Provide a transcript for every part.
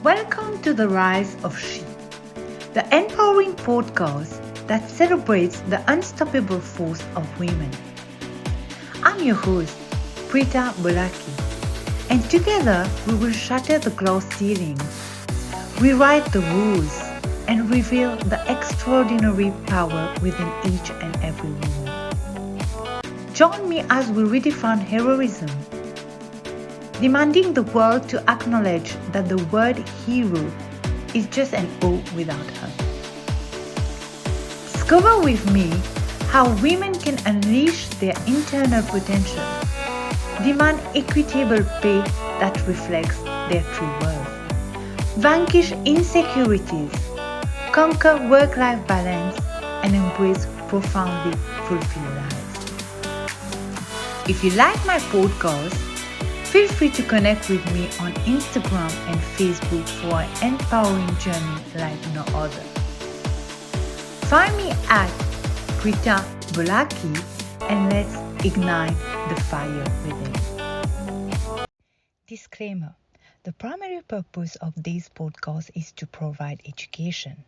Welcome to the Rise of She, the empowering podcast that celebrates the unstoppable force of women. I'm your host, Preeta Bolaki, and together we will shatter the glass ceilings, rewrite the rules, and reveal the extraordinary power within each and every woman. Join me as we redefine heroism, demanding the world to acknowledge that the word hero is just an O without her. Discover with me how women can unleash their internal potential, demand equitable pay that reflects their true worth, vanquish insecurities, conquer work-life balance, and embrace profoundly fulfilled lives. If you like my podcast, feel free to connect with me on Instagram and Facebook for an empowering journey like no other. Find me at Preeta Bolaki and let's ignite the fire within. Disclaimer. The primary purpose of this podcast is to provide education.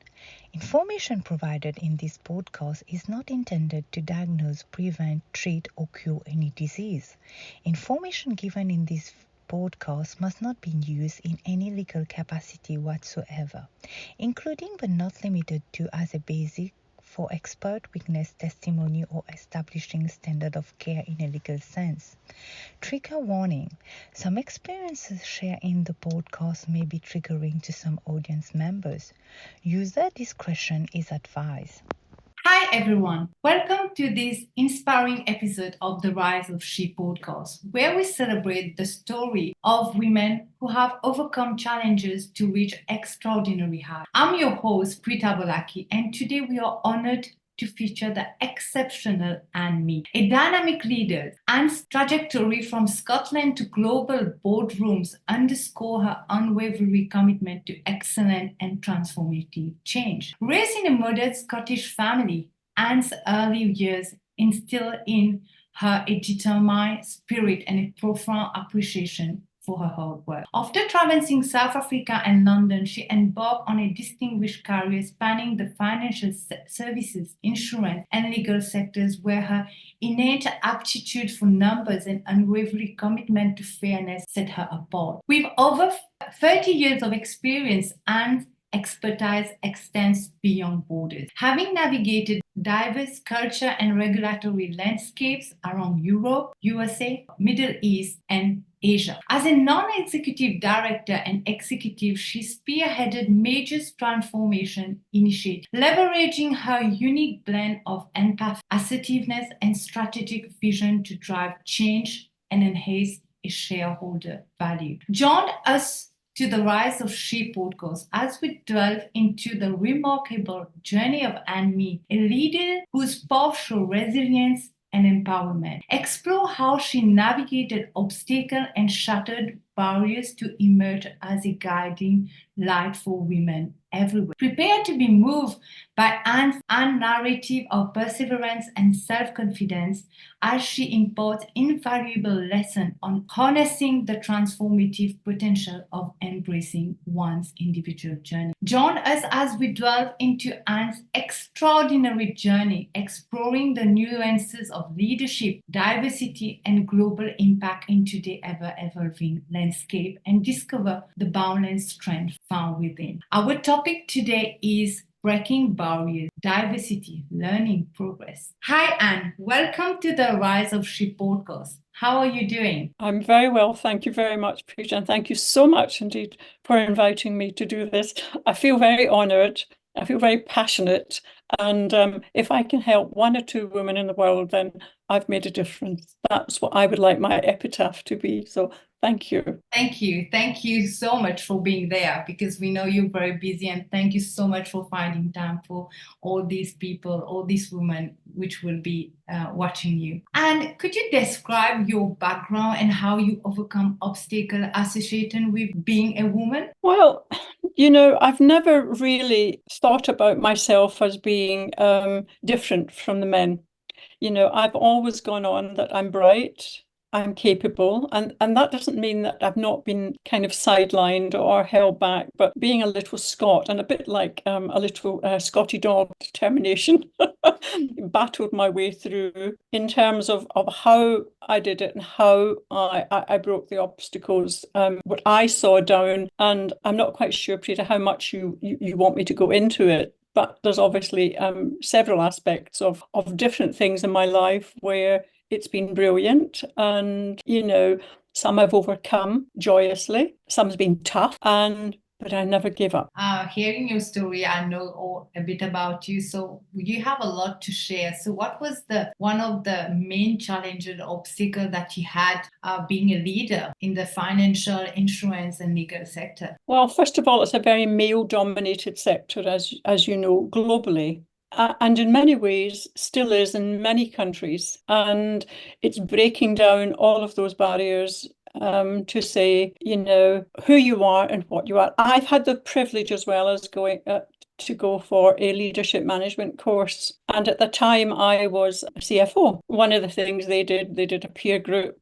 Information provided in this podcast is not intended to diagnose, prevent, treat, or cure any disease. Information given in this podcast must not be used in any legal capacity whatsoever, including but not limited to as a basis for expert witness testimony or establishing standard of care in a legal sense. Trigger warning. Some experiences shared in the podcast may be triggering to some audience members. User discretion is advised. Hi everyone, welcome to this inspiring episode of the Rise of She podcast, where we celebrate the story of women who have overcome challenges to reach extraordinary heights. I'm your host, Preeta Bolaki, and today we are honored to feature the exceptional Ann Mee, a dynamic leader. Ann's trajectory from Scotland to global boardrooms underscore her unwavering commitment to excellent and transformative change. Raised in a modest Scottish family, Ann's early years instilled in her a determined spirit and a profound appreciation for her hard work. After traversing South Africa and London, she embarked on a distinguished career spanning the financial services, insurance, and legal sectors, where her innate aptitude for numbers and unwavering commitment to fairness set her apart. With over 30 years of experience, Anne's expertise extends beyond borders. Having navigated diverse culture and regulatory landscapes around Europe, USA, Middle East, and Asia. As a non-executive director and executive, she spearheaded major transformation initiatives, leveraging her unique blend of empathy, assertiveness, and strategic vision to drive change and enhance a shareholder value. Join us to the Rise of She podcast as we delve into the remarkable journey of Ann Mee, a leader whose path shows resilience and empowerment. Explore how she navigated obstacles and shattered barriers to emerge as a guiding light for women everywhere. Prepare to be moved by Ann's narrative of perseverance and self-confidence as she imparts invaluable lessons on harnessing the transformative potential of embracing one's individual journey. Join us as we delve into Ann's extraordinary journey, exploring the nuances of leadership, diversity, and global impact in today's ever-evolving landscape, and discover the boundless strength found within. Our topic today is breaking barriers, diversity, learning, progress. Hi, Anne. Welcome to the Rise of She podcast. How are you doing? I'm very well. Thank you very much, Preeta. And thank you so much indeed for inviting me to do this. I feel very honoured. I feel very passionate. And if I can help one or two women in the world, then I've made a difference. That's what I would like my epitaph to be. So thank you. Thank you. Thank you so much for being there, because we know you're very busy, and thank you so much for finding time for all these people, all these women which will be watching you. And could you describe your background and how you overcome obstacles associated with being a woman? Well, I've never really thought about myself as being different from the men. I've always gone on that I'm bright, I'm capable, and that doesn't mean that I've not been kind of sidelined or held back, but being a little Scot and a bit like a little Scotty dog, determination, battled my way through in terms of how I did it and how I broke the obstacles, what I saw down. And I'm not quite sure, Peter, how much you want me to go into it. But there's obviously several aspects of different things in my life where it's been brilliant. And, some I've overcome joyously, some's been tough, but I never give up. Hearing your story, I know a bit about you. So you have a lot to share. So what was one of the main challenges, obstacle that you had being a leader in the financial, insurance, and legal sector? Well, first of all, it's a very male-dominated sector, as you know, globally. And in many ways still is in many countries. And it's breaking down all of those barriers to say, who you are and what you are. I've had the privilege as well as going to go for a leadership management course. And at the time I was a CFO. One of the things they did a peer group,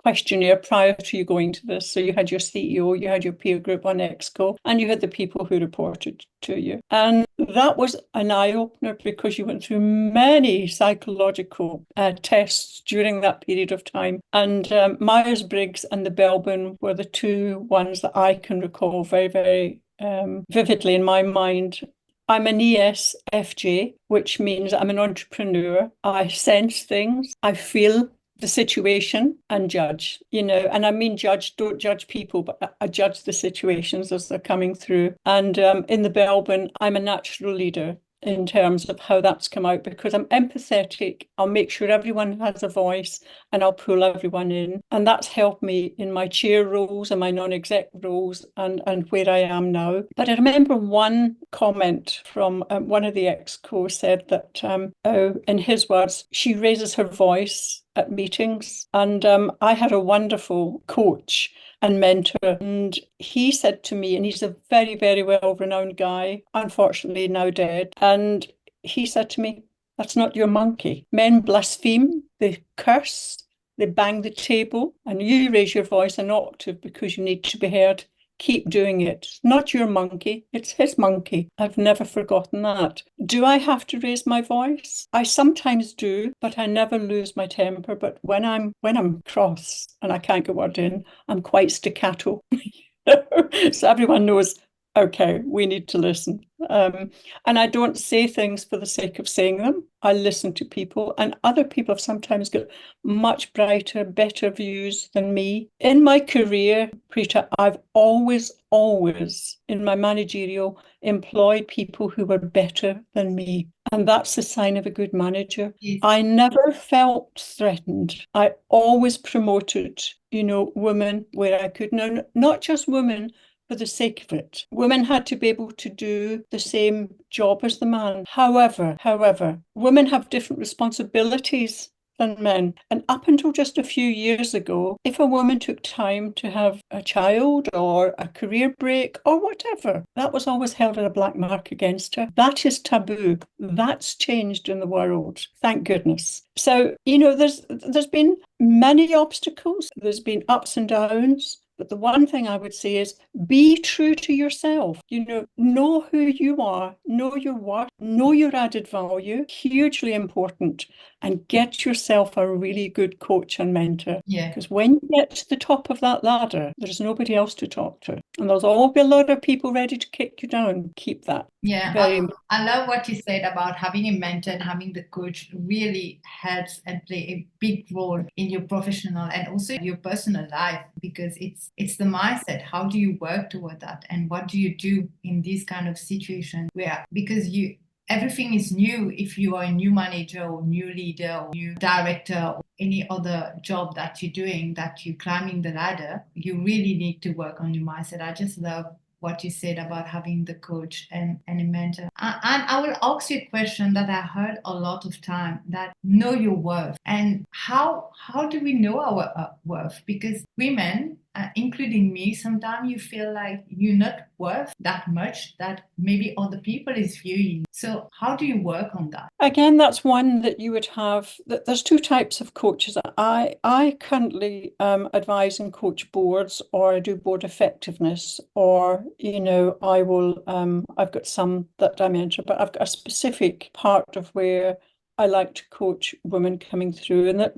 questionnaire prior to you going to this. So you had your CEO, you had your peer group on Exco, and you had the people who reported to you. And that was an eye-opener because you went through many psychological tests during that period of time. And Myers-Briggs and the Belbin were the two ones that I can recall very, very vividly in my mind. I'm an ESFJ, which means I'm an entrepreneur. I sense things, I feel the situation and judge, and I mean judge, don't judge people, but I judge the situations as they're coming through. And in the Belbin, I'm a natural leader in terms of how that's come out because I'm empathetic. I'll make sure everyone has a voice and I'll pull everyone in. And that's helped me in my chair roles and my non-exec roles and where I am now. But I remember one comment from one of the exco said that, in his words, she raises her voice at meetings. And I had a wonderful coach and mentor. And he said to me, and he's a very, very well-renowned guy, unfortunately now dead. And he said to me, that's not your monkey. Men blaspheme, they curse, they bang the table, and you raise your voice an octave because you need to be heard. Keep doing it. It's not your monkey, it's his monkey. I've never forgotten that. Do I have to raise my voice? I sometimes do, but I never lose my temper. But when I'm cross and I can't get word in, I'm quite staccato. So everyone knows, okay, we need to listen. And I don't say things for the sake of saying them. I listen to people, and other people have sometimes got much brighter, better views than me. In my career, Preeta, I've always in my managerial employed people who were better than me. And that's the sign of a good manager. Yes. I never felt threatened. I always promoted, women where I could. Now, not just women for the sake of it. Women had to be able to do the same job as the man. However, women have different responsibilities than men. And up until just a few years ago, if a woman took time to have a child or a career break or whatever, that was always held as a black mark against her. That is taboo. That's changed in the world. Thank goodness. So, there's been many obstacles. There's been ups and downs. But the one thing I would say is be true to yourself. Know who you are, know your worth, know your added value, hugely important, and get yourself a really good coach and mentor. Yeah. Because when you get to the top of that ladder, there's nobody else to talk to. And there's always a lot of people ready to kick you down. Keep that. Yeah, I love what you said about having a mentor and having the coach really helps and play a big role in your professional and also your personal life, because it's the mindset. How do you work toward that? And what do you do in this kind of situation where, because everything is new, if you are a new manager or new leader or new director or any other job that you're doing, that you're climbing the ladder, you really need to work on your mindset. I just love what you said about having the coach and a mentor. And I will ask you a question that I heard a lot of time, that know your worth. And how do we know our worth? Because women including me, sometimes you feel like you're not worth that much that maybe other people is viewing. So how do you work on that? Again, that's one that you would have. There's two types of coaches. I currently advise and coach boards, or I do board effectiveness, or I will. I've got some that I mentioned, but I've got a specific part of where I like to coach women coming through. And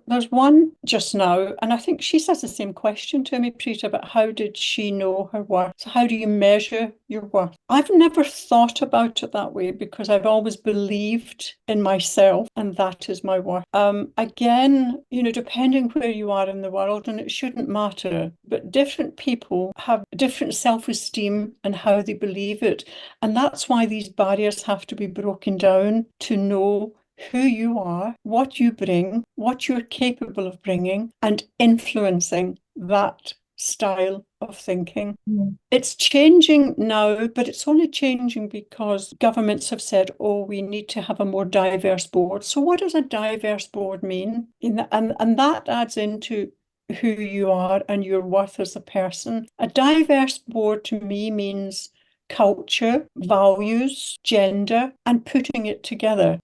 there's one just now, and I think she says the same question to me, Preeta, about how did she know her worth? So how do you measure your worth? I've never thought about it that way because I've always believed in myself, and that is my worth. Again, depending where you are in the world, and it shouldn't matter, but different people have different self-esteem and how they believe it. And that's why these barriers have to be broken down to know who you are, what you bring, what you're capable of bringing, and influencing that style of thinking. Yeah. It's changing now, but it's only changing because governments have said, oh, we need to have a more diverse board. So what does a diverse board mean? And that adds into who you are and your worth as a person. A diverse board to me means culture, values, gender, and putting it together.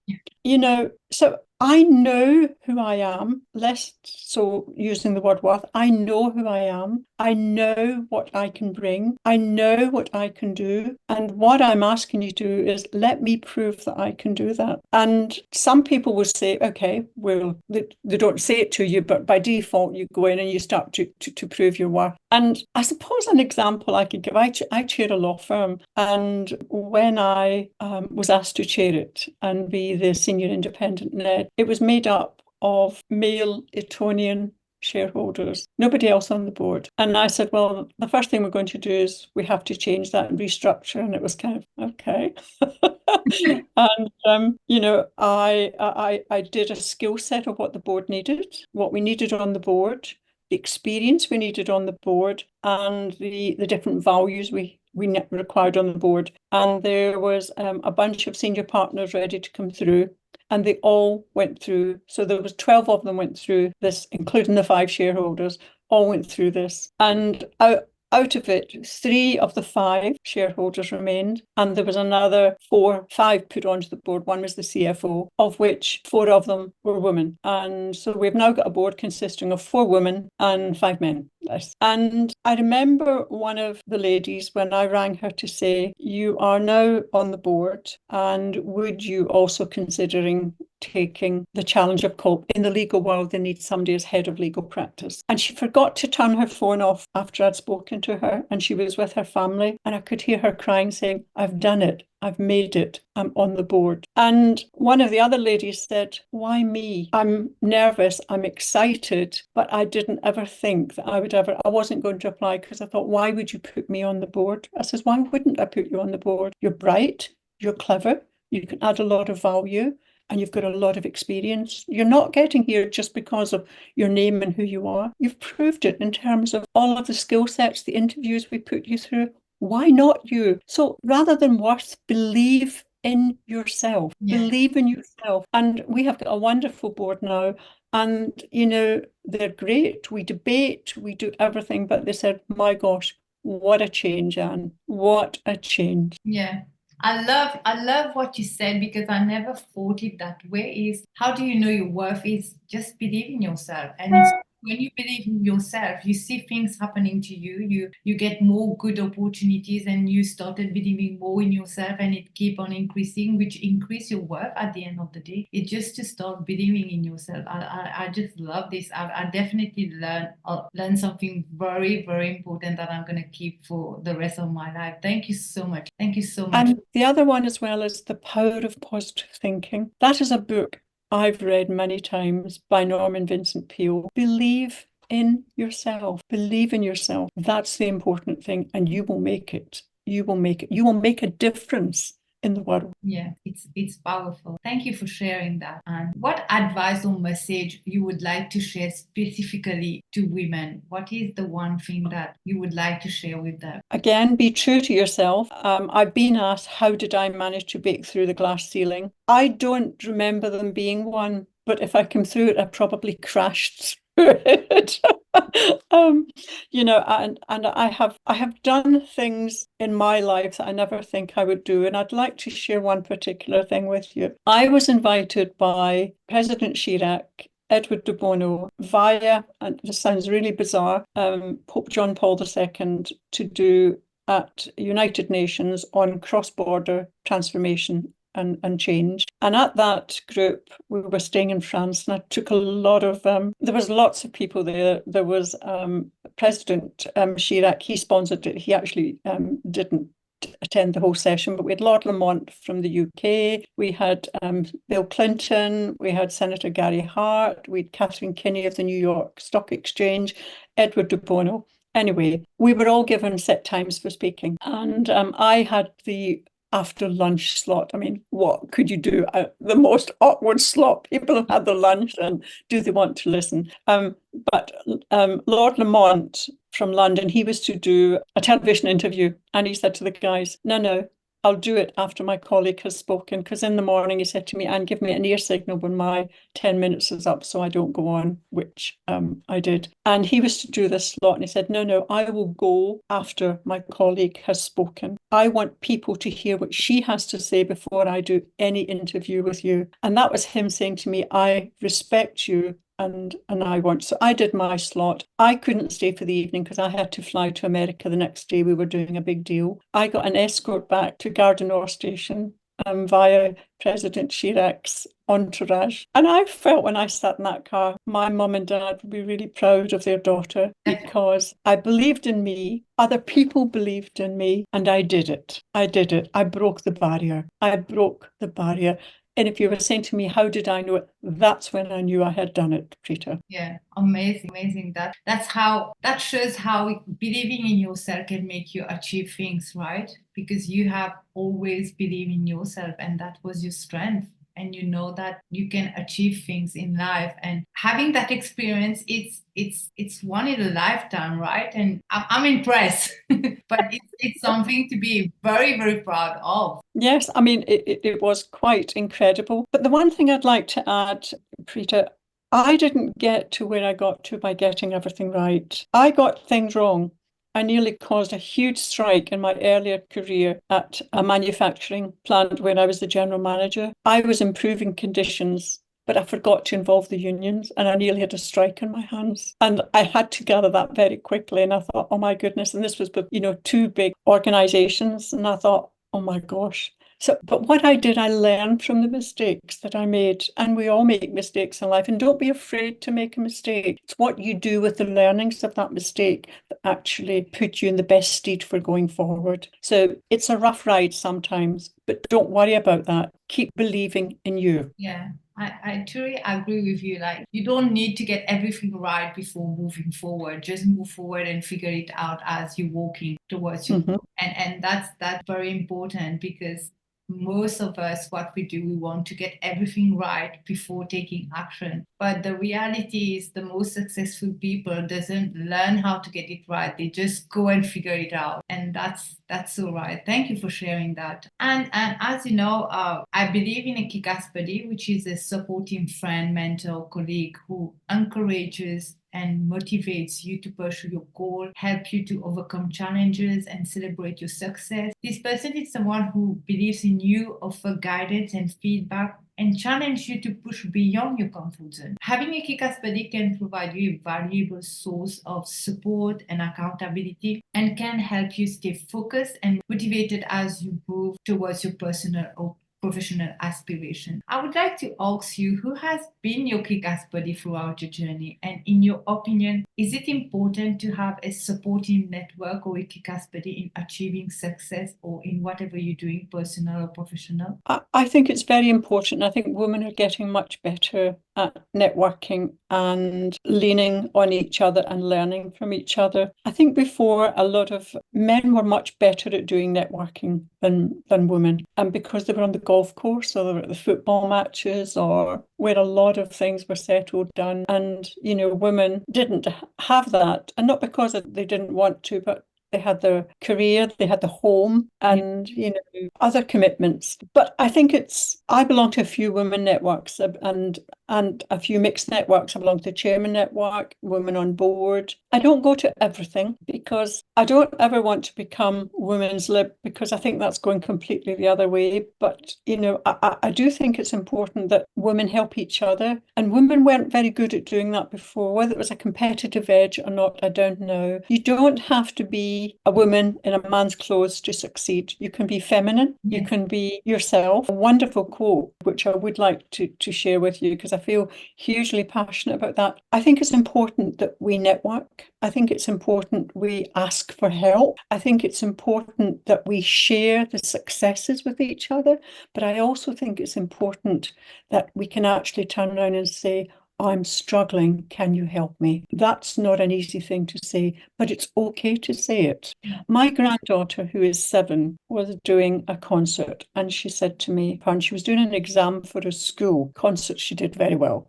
So I know who I am, less so using the word worth. I know who I am. I know what I can bring. I know what I can do. And what I'm asking you to do is let me prove that I can do that. And some people will say, okay, well, they don't say it to you, but by default, you go in and you start to prove your worth. And I suppose an example I could give, I chair a law firm. And when I was asked to chair it and be the senior independent NED, it was made up of male Etonian shareholders, nobody else on the board. And I said, well, the first thing we're going to do is we have to change that and restructure. And it was kind of, okay. And, I did a skill set of what the board needed, what we needed on the board, the experience we needed on the board, and the different values we required on the board. And there was a bunch of senior partners ready to come through. And they all went through. So there was 12 of them went through this, including the 5 shareholders, all went through this. And out of it, 3 of the 5 shareholders remained, and there was another 5 put onto the board. One was the CFO, of which 4 of them were women. And so we've now got a board consisting of 4 women and 5 men. And I remember one of the ladies, when I rang her to say, you are now on the board, and would you also considering taking the challenge of COP? In the legal world, they need somebody as head of legal practice. And she forgot to turn her phone off after I'd spoken to her, and she was with her family, and I could hear her crying, saying, I've done it. I've made it. I'm on the board. And one of the other ladies said, why me? I'm nervous. I'm excited, but I didn't ever think that I wasn't going to apply because I thought, why would you put me on the board? I says, why wouldn't I put you on the board? You're bright. You're clever. You can add a lot of value. And you've got a lot of experience. You're not getting here just because of your name and who you are. You've proved it in terms of all of the skill sets, the interviews we put you through. Why not you? So rather than worth, believe in yourself. Yeah. Believe in yourself. And we have got a wonderful board now. And, they're great. We debate, we do everything. But they said, my gosh, what a change, Anne. What a change. Yeah. I love what you said, because I never thought it that way. Is how do you know your worth? Is just believe in yourself. And it's when you believe in yourself, you see things happening to you. You get more good opportunities, and you started believing more in yourself, and it keep on increasing, which increase your worth at the end of the day. It's just to start believing in yourself. I just love this. I definitely learn something very, very important that I'm going to keep for the rest of my life. Thank you so much. Thank you so much. And the other one as well is The Power of Positive Thinking. That is a book I've read many times by Norman Vincent Peale. Believe in yourself. Believe in yourself. That's the important thing, and you will make it. You will make it. You will make a difference in the world. Yeah, it's powerful. Thank you for sharing that. And what advice or message you would like to share specifically to women? What is the one thing that you would like to share with them? Again, be true to yourself. I've been asked, how did I manage to break through the glass ceiling? I don't remember them being one, but if I come through it, I probably crashed through it. Um, and I have done things in my life that I never think I would do, and I'd like to share one particular thing with you. I was invited by President Chirac, Edward de Bono, via, and this sounds really bizarre, Pope John Paul II, to do at United Nations on cross-border transformation and change. And at that group, we were staying in France, and I took a lot of, there was lots of people there. There was President Chirac, he sponsored it. He actually didn't attend the whole session, but we had Lord Lamont from the UK, we had Bill Clinton, we had Senator Gary Hart, we had Catherine Kinney of the New York Stock Exchange, Edward de Bono. Anyway, we were all given set times for speaking, and I had the after lunch slot. I mean, what could you do? The most awkward slot. People have had their lunch, and do they want to listen? But Lord Lamont from London, he was to do a television interview, and he said to the guys, no, I'll do it after my colleague has spoken, because in the morning he said to me, Anne, give me an ear signal when my 10 minutes is up so I don't go on, which I did. And he was to do this slot, and he said, no, I will go after my colleague has spoken. I want people to hear what she has to say before I do any interview with you. And that was him saying to me, I respect you. And I want. So I did my slot. I couldn't stay for the evening because I had to fly to America the next day. We were doing a big deal. I got an escort back to Gare du Nord station via President Chirac's entourage. And I felt when I sat in that car, my mum and dad would be really proud of their daughter, because I believed in me, other people believed in me, and I did it. I did it. I broke the barrier. I broke the barrier. And if you were saying to me, how did I know it? That's when I knew I had done it, Preeta. Yeah, amazing. That shows how believing in yourself can make you achieve things, right? Because you have always believed in yourself, and that was your strength. And you know that you can achieve things in life, and having that experience, it's one in a lifetime, right? And I'm impressed, but it's something to be very, very proud of. Yes, I mean, it was quite incredible. But the one thing I'd like to add, Preeta, I didn't get to where I got to by getting everything right. I got things wrong. I nearly caused a huge strike in my earlier career at a manufacturing plant where I was the general manager. I was improving conditions, but I forgot to involve the unions, and I nearly had a strike on my hands. And I had to gather that very quickly. And I thought, oh my goodness. And this was, two big organizations. And I thought, oh my gosh. So, but what I did, I learned from the mistakes that I made, and we all make mistakes in life, and don't be afraid to make a mistake. It's what you do with the learnings of that mistake that actually put you in the best state for going forward. So it's a rough ride sometimes, but don't worry about that. Keep believing in you. Yeah. I truly agree with you. Like, you don't need to get everything right before moving forward. Just move forward and figure it out as you're walking towards your goal. And that's very important, because most of us, what we do, we want to get everything right before taking action. But the reality is, the most successful people doesn't learn how to get it right. They just go and figure it out. And that's so right. Thank you for sharing that. And as you know, I believe in a kick-ass buddy, which is a supporting friend, mentor, colleague who encourages and motivates you to pursue your goal, help you to overcome challenges and celebrate your success. This person is someone who believes in you, offer guidance and feedback, and challenge you to push beyond your comfort zone. Having a kick-ass buddy can provide you a valuable source of support and accountability, and can help you stay focused and motivated as you move towards your personal or professional aspiration. I would like to ask you, who has been your kick-ass buddy throughout your journey? And in your opinion, is it important to have a supporting network or a kick-ass buddy in achieving success or in whatever you're doing, personal or professional? I think it's very important. I think women are getting much better at networking and leaning on each other and learning from each other. I think before, a lot of men were much better at doing networking than women. And because they were on the golf course, or they were at the football matches, or where a lot of things were settled down. And, women didn't have that. And not because they didn't want to, but they had their career, they had the home, and other commitments. But I think I belong to a few women networks and a few mixed networks. I belong to the Chairman Network, Women on Board. I don't go to everything because I don't ever want to become women's lib, because I think that's going completely the other way. But, I do think it's important that women help each other. And women weren't very good at doing that before. Whether it was a competitive edge or not, I don't know. You don't have to be a woman in a man's clothes to succeed. You can be feminine. You can be yourself. A wonderful quote, which I would like to share with you, because I feel hugely passionate about that. I think it's important that we network. I think it's important we ask for help. I think it's important that we share the successes with each other. But I also think it's important that we can actually turn around and say, I'm struggling, can you help me? That's not an easy thing to say, but it's okay to say it. My granddaughter, who is 7, was doing a concert, and she said to me, and she was doing an exam for a school concert. She did very well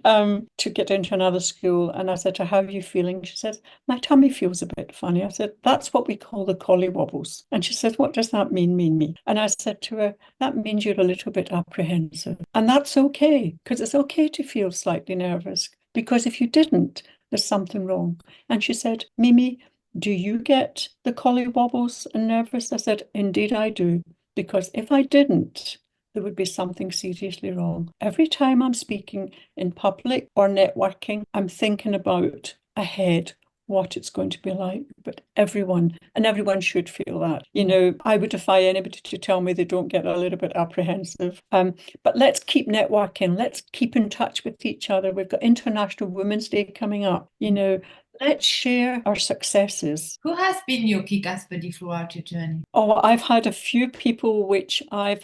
to get into another school. And I said to her, how are you feeling? She said, my tummy feels a bit funny. I said, that's what we call the collie wobbles. And she said, what does that mean me? And I said to her, that means you're a little bit apprehensive. And that's okay, because it's okay to feel slightly nervous, because if you didn't, there's something wrong. And she said, Mimi, do you get the collie wobbles and nervous? I said, indeed I do, because if I didn't, there would be something seriously wrong. Every time I'm speaking in public or networking, I'm thinking about ahead what it's going to be like. But everyone should feel that. I would defy anybody to tell me they don't get a little bit apprehensive. But let's keep networking. Let's keep in touch with each other. We've got International Women's Day coming up. Let's share our successes. Who has been your kick-ass buddy throughout your journey? Oh, I've had a few people which I've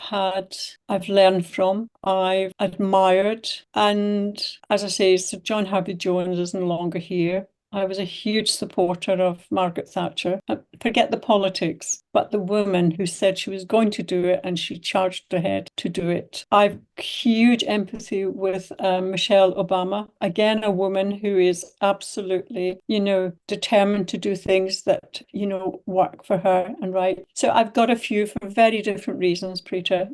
learned from, I've admired. And as I say, Sir John Harvey Jones is no longer here. I was a huge supporter of Margaret Thatcher. Forget the politics, but the woman who said she was going to do it and she charged ahead to do it. I've huge empathy with Michelle Obama. Again, a woman who is absolutely, determined to do things that, work for her and right. So I've got a few for very different reasons, Preeta.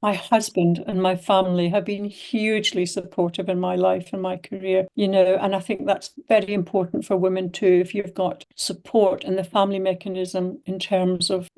My husband and my family have been hugely supportive in my life and my career, and I think that's very important for women too. If you've got support in the family mechanism in terms of,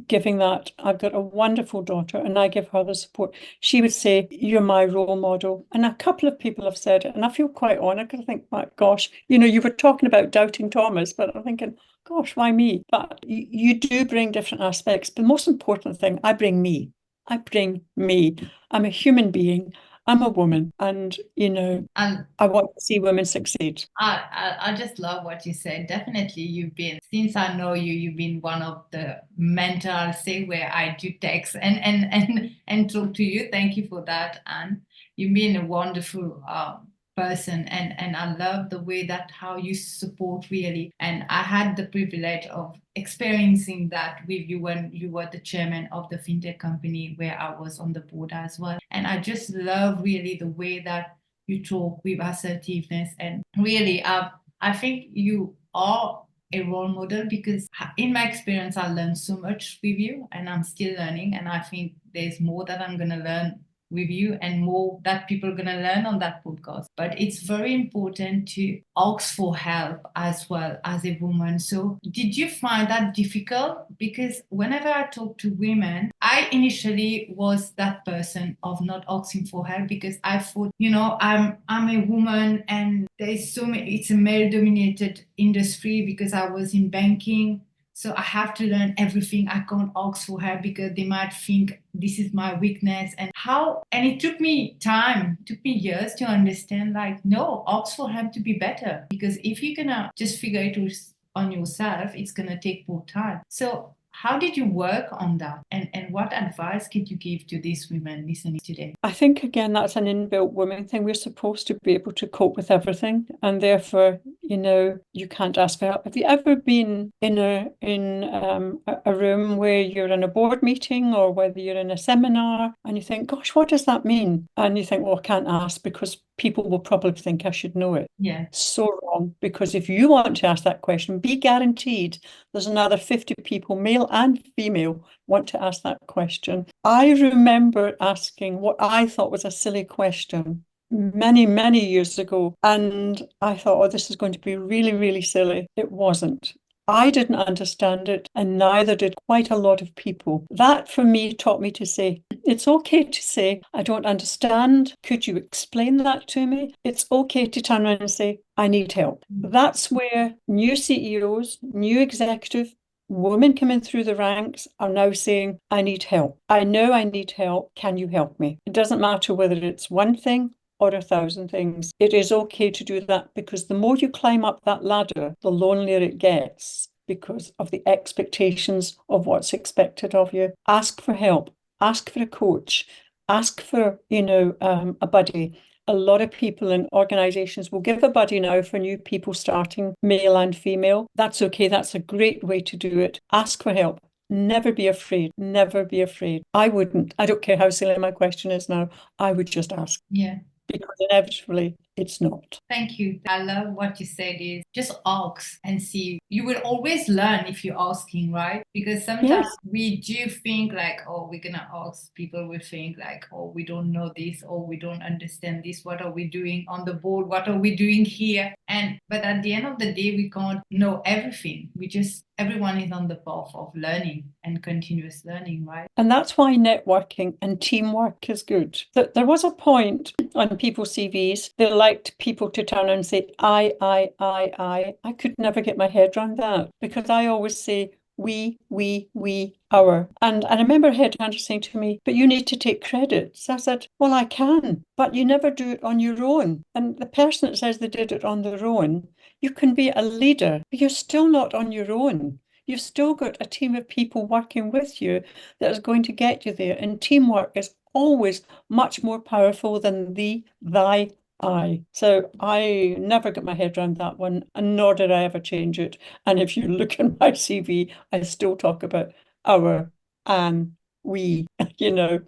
giving that. I've got a wonderful daughter and I give her the support. She would say, you're my role model. And a couple of people have said it, and I feel quite honoured, because I think, my gosh, you were talking about doubting Thomas, but I'm thinking, gosh, why me? But you do bring different aspects. But the most important thing, I bring me. I'm a human being. I'm a woman, and I want to see women succeed. I just love what you said. Definitely, since I know you, you've been one of the mentors, I'll say, where I do text and talk to you. Thank you for that, and you've been a wonderful person, and I love the way that how you support really. And I had the privilege of experiencing that with you when you were the chairman of the fintech company where I was on the board as well. And I just love really the way that you talk with assertiveness, and really I think you are a role model, because in my experience I learned so much with you, and I'm still learning, and I think there's more that I'm going to learn with you and more that people are going to learn on that podcast. But it's very important to ask for help as well as a woman. So did you find that difficult? Because whenever I talk to women, I initially was that person of not asking for help, because I thought, I'm a woman and there's so many, it's a male dominated industry, because I was in banking. So I have to learn everything. I can't ask for help because they might think this is my weakness. And it took me years to understand, like, no, ask for help to be better. Because if you're gonna just figure it on yourself, it's gonna take more time. So how did you work on that? And what advice could you give to these women listening today? I think, again, that's an inbuilt women thing. We're supposed to be able to cope with everything. And therefore, you can't ask for help. Have you ever been in a room where you're in a board meeting or whether you're in a seminar and you think, gosh, what does that mean? And you think, well, I can't ask because people will probably think I should know it. Yeah. So wrong, because if you want to ask that question, be guaranteed there's another 50 people, male and female, want to ask that question. I remember asking what I thought was a silly question many, many years ago. And I thought, oh, this is going to be really, really silly. It wasn't. I didn't understand it, and neither did quite a lot of people. That for me taught me to say, it's okay to say, I don't understand. Could you explain that to me? It's okay to turn around and say, I need help. That's where new CEOs, new executive, women coming through the ranks are now saying, I need help. I know I need help. Can you help me? It doesn't matter whether it's one thing or 1,000 things. It is okay to do that, because the more you climb up that ladder, the lonelier it gets because of the expectations of what's expected of you. Ask for help. Ask for a coach. Ask for, a buddy. A lot of people in organizations will give a buddy now for new people starting, male and female. That's okay. That's a great way to do it. Ask for help. Never be afraid. Never be afraid. I wouldn't. I don't care how silly my question is now. I would just ask. Yeah. Because inevitably it's not. Thank you. I love what you said is just ask and see. You will always learn if you're asking, right? Because sometimes we do think like, oh, we're going to ask. People will think like, oh, we don't know this, or we don't understand this. What are we doing on the board? What are we doing here? But at the end of the day, we can't know everything. Everyone is on the path of learning and continuous learning, right? And that's why networking and teamwork is good. There was a point on people's CVs, they liked people to turn and say, I. I could never get my head around that, because I always say, we, our. And I remember a headhunter saying to me, but you need to take credit. So I said, well, I can, but you never do it on your own. And the person that says they did it on their own, you can be a leader, but you're still not on your own. You've still got a team of people working with you that is going to get you there. And teamwork is always much more powerful than thy, I. So I never got my head around that one, and nor did I ever change it. And if you look at my CV, I still talk about our, and we, Yeah.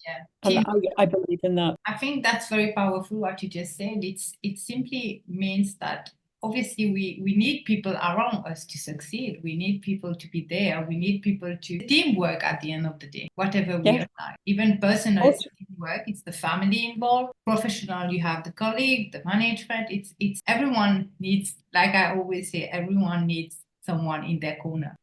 and I believe in that. I think that's very powerful what you just said. It simply means that obviously we need people around us to succeed. We need people to be there. We need people to teamwork at the end of the day, whatever we are like. Even personal teamwork, it's the family involved. Professional, you have the colleague, the management. It's everyone needs, like I always say, everyone needs someone in their corner.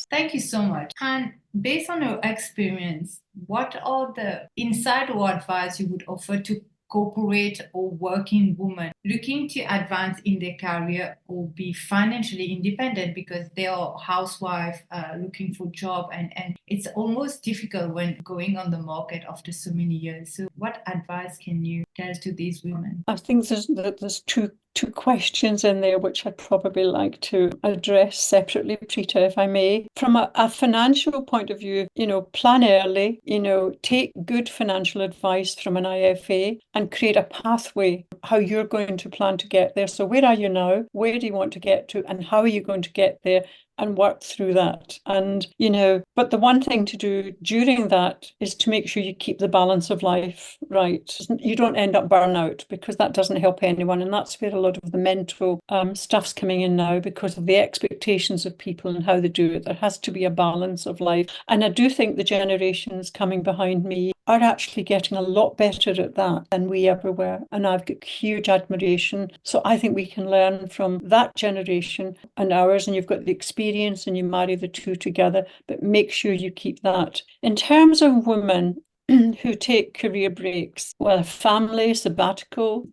Thank you so much. And based on your experience, what are the insight or advice you would offer to corporate or working women looking to advance in their career or be financially independent, because they are housewives looking for job, and it's almost difficult when going on the market after so many years. So what advice can you tell to these women? I think there's two questions in there which I'd probably like to address separately, Preeta, if I may. From a financial point of view, plan early, take good financial advice from an IFA and create a pathway how you're going to plan to get there. So where are you now? Where do you want to get to? And how are you going to get there? And work through that. And, but the one thing to do during that is to make sure you keep the balance of life right. You don't end up burnout, because that doesn't help anyone. And that's where a lot of the mental stuff's coming in now, because of the expectations of people and how they do it. There has to be a balance of life. And I do think the generations coming behind me are actually getting a lot better at that than we ever were. And I've got huge admiration. So I think we can learn from that generation and ours, and you've got the experience and you marry the two together, but make sure you keep that. In terms of women who take career breaks, well, family, sabbatical,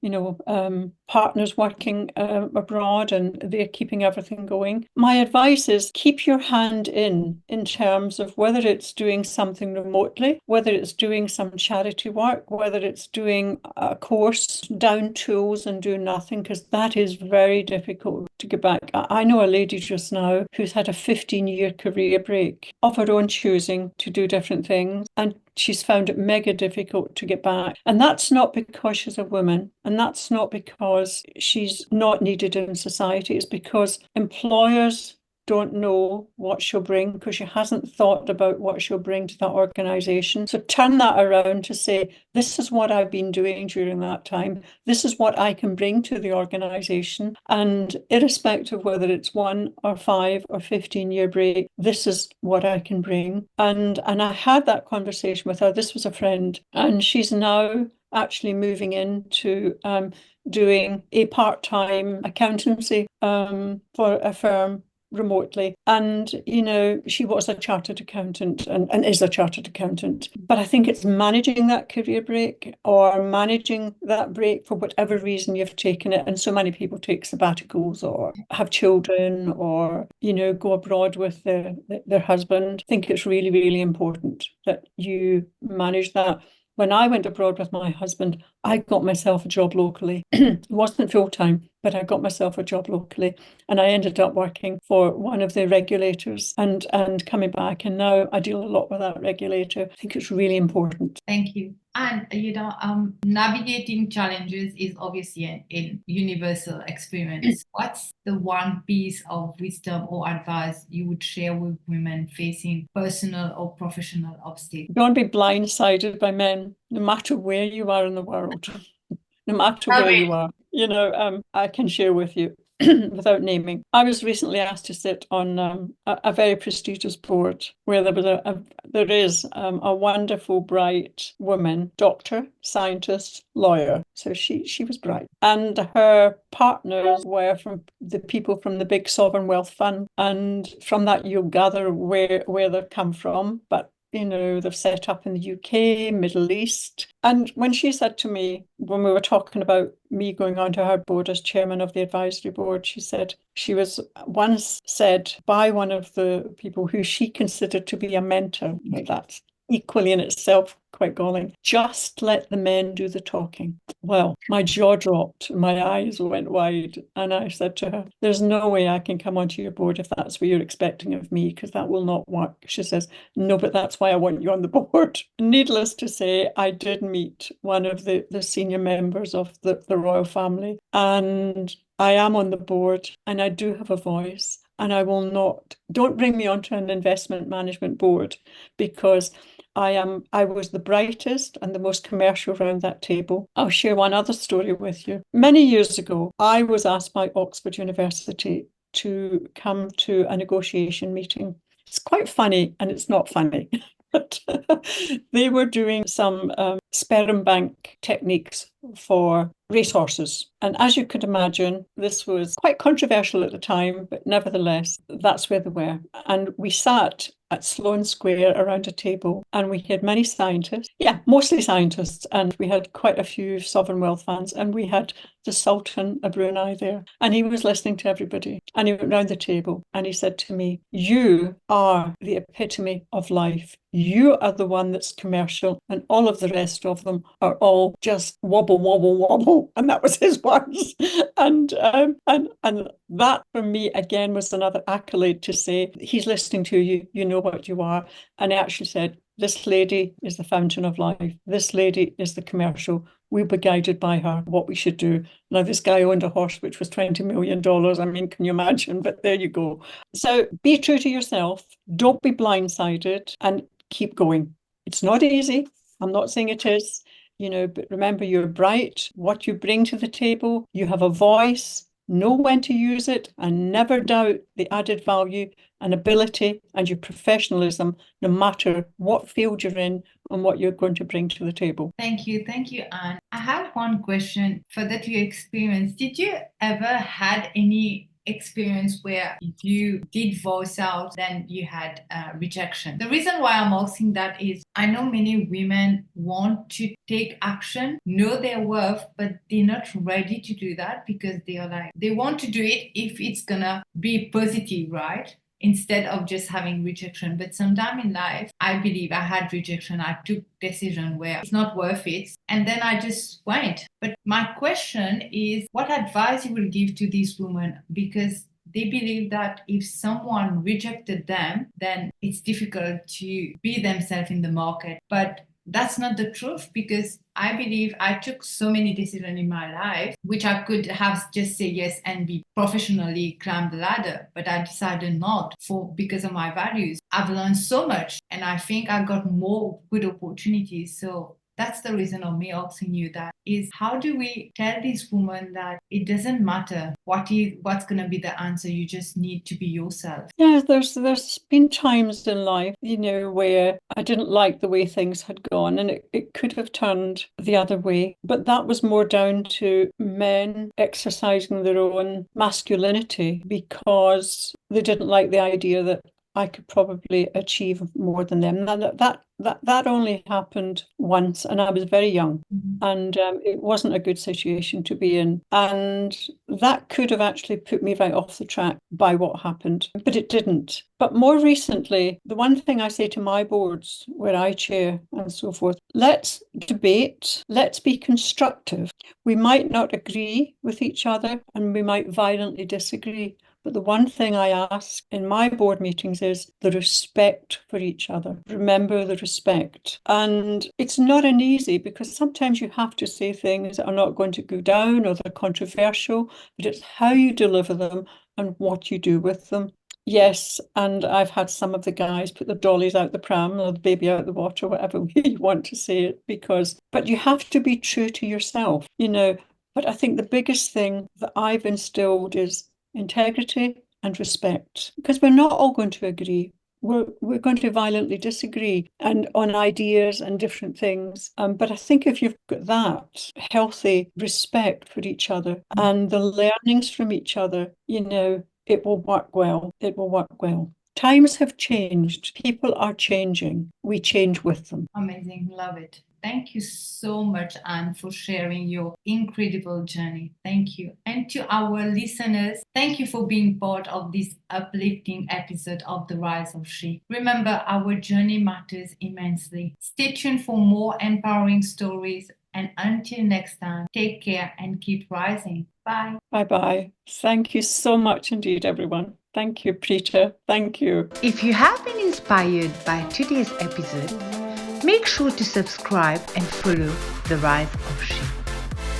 partners working abroad and they're keeping everything going. My advice is keep your hand in terms of whether it's doing something remotely, whether it's doing some charity work, whether it's doing a course, down tools and do nothing, because that is very difficult to get back. I know a lady just now who's had a 15-year career break of her own choosing to do different things, and she's found it mega difficult to get back. And that's not because she's a woman, and that's not because she's not needed in society. It's because employers don't know what she'll bring because she hasn't thought about what she'll bring to that organization. So turn that around to say, this is what I've been doing during that time. This is what I can bring to the organization. And irrespective of whether it's 1 or 5 or 15-year break, this is what I can bring. And I had that conversation with her. This was a friend, and she's now actually moving into doing a part-time accountancy for a firm remotely. And, you know, she was a chartered accountant and is a chartered accountant. But I think it's managing that career break or managing that break for whatever reason you've taken it. And so many people take sabbaticals or have children or, you know, go abroad with their husband. I think it's really, really important that you manage that. When I went abroad with my husband, I got myself a job locally. It wasn't full-time, but I got myself a job locally. And I ended up working for one of the regulators and coming back. And now I deal a lot with that regulator. I think it's really important. Thank you. And, you know, navigating challenges is obviously a universal experience. What's the one piece of wisdom or advice you would share with women facing personal or professional obstacles? Don't be blindsided by men, no matter where you are in the world. No matter where you are, you know, I can share with you without naming. I was recently asked to sit on a very prestigious board where there is a wonderful, bright woman, doctor, scientist, lawyer. So she was bright, and her partners were from the people from the big sovereign wealth fund, and from that you'll gather where they've come from, but. You know, they've set up in the UK, Middle East. And when she said to me, when we were talking about me going onto her board as chairman of the advisory board, she said she was once said by one of the people who she considered to be a mentor. That's equally in itself quite galling. Just let the men do the talking. Well, my jaw dropped, my eyes went wide, and I said to her, there's no way I can come onto your board if that's what you're expecting of me, because that will not work. She says, no, but that's why I want you on the board. Needless to say, I did meet one of the senior members of the royal family, and I am on the board, and I do have a voice, and I will not, don't bring me onto an investment management board, because I was the brightest and the most commercial around that table. I'll share one other story with you. Many years ago, I was asked by Oxford University to come to a negotiation meeting. It's quite funny and it's not funny. But they were doing some sperm bank techniques for racehorses. And as you could imagine, this was quite controversial at the time, but nevertheless, that's where they were. And we sat at Sloane Square around a table, and we had many scientists, mostly scientists, and we had quite a few sovereign wealth funds, and we had the Sultan of Brunei there, and he was listening to everybody, and he went round the table and he said to me, you are the epitome of life. You are the one that's commercial, and all of the rest of them are all just wobble, wobble, wobble. And that was his words. And that for me, again, was another accolade to say, he's listening to you, you know what you are. And he actually said, this lady is the fountain of life. This lady is the commercial. We'll be guided by her, what we should do. Now, this guy owned a horse which was $20 million. I mean, can you imagine? But there you go. So be true to yourself. Don't be blindsided and keep going. It's not easy. I'm not saying it is, you know, but remember, you're bright. What you bring to the table, you have a voice. Know when to use it, and never doubt the added value and ability and your professionalism, no matter what field you're in and what you're going to bring to the table. Thank you, Anne. I have one question for that you experienced. Did you ever had any experience where you did voice out, then you had rejection? The reason why I'm asking that is I know many women want to take action, know their worth, but they're not ready to do that because they are like, they want to do it if it's gonna be positive, right? Instead of just having rejection. But sometime in life, I believe I had rejection. I took decision where it's not worth it. And then I just went. But my question is, what advice you will give to these women? Because they believe that if someone rejected them, then it's difficult to be themselves in the market. But that's not the truth, because I believe I took so many decisions in my life, which I could have just say yes and be professionally climb the ladder, but I decided not because of my values. I've learned so much, and I think I got more good opportunities. So that's the reason of me asking you that is, how do we tell these women that it doesn't matter what's going to be the answer, you just need to be yourself? Yeah, there's been times in life, where I didn't like the way things had gone, and it could have turned the other way. But that was more down to men exercising their own masculinity because they didn't like the idea that I could probably achieve more than them. That only happened once, and I was very young, and it wasn't a good situation to be in. And that could have actually put me right off the track by what happened, but it didn't. But more recently, the one thing I say to my boards where I chair and so forth, let's debate, let's be constructive. We might not agree with each other, and we might violently disagree. But the one thing I ask in my board meetings is the respect for each other. Remember the respect. And it's not an easy, because sometimes you have to say things that are not going to go down or they're controversial, but it's how you deliver them and what you do with them. Yes, and I've had some of the guys put the dollies out the pram or the baby out the water, whatever way you want to say it, but you have to be true to yourself, But I think the biggest thing that I've instilled is integrity and respect, because we're not all going to agree. We're going to violently disagree and on ideas and different things. But I think if you've got that healthy respect for each other and the learnings from each other, it will work well. It will work well. Times have changed. People are changing. We change with them. Amazing. Love it. Thank you so much, Anne, for sharing your incredible journey. Thank you. And to our listeners, thank you for being part of this uplifting episode of The Rise of She. Remember, our journey matters immensely. Stay tuned for more empowering stories. And until next time, take care and keep rising. Bye. Bye-bye. Thank you so much indeed, everyone. Thank you, Preeta. Thank you. If you have been inspired by today's episode, make sure to subscribe and follow The Rise of She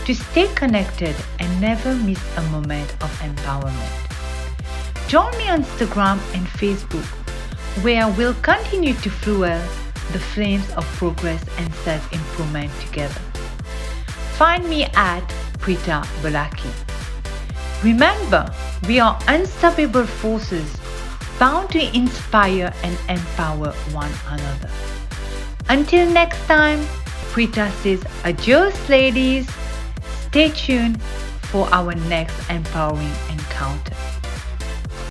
to stay connected and never miss a moment of empowerment. Join me on Instagram and Facebook, where we'll continue to fuel the flames of progress and self-improvement together. Find me at Preeta Balaki. Remember, we are unstoppable forces bound to inspire and empower one another. Until next time, Preeta says adios, ladies. Stay tuned for our next empowering encounter.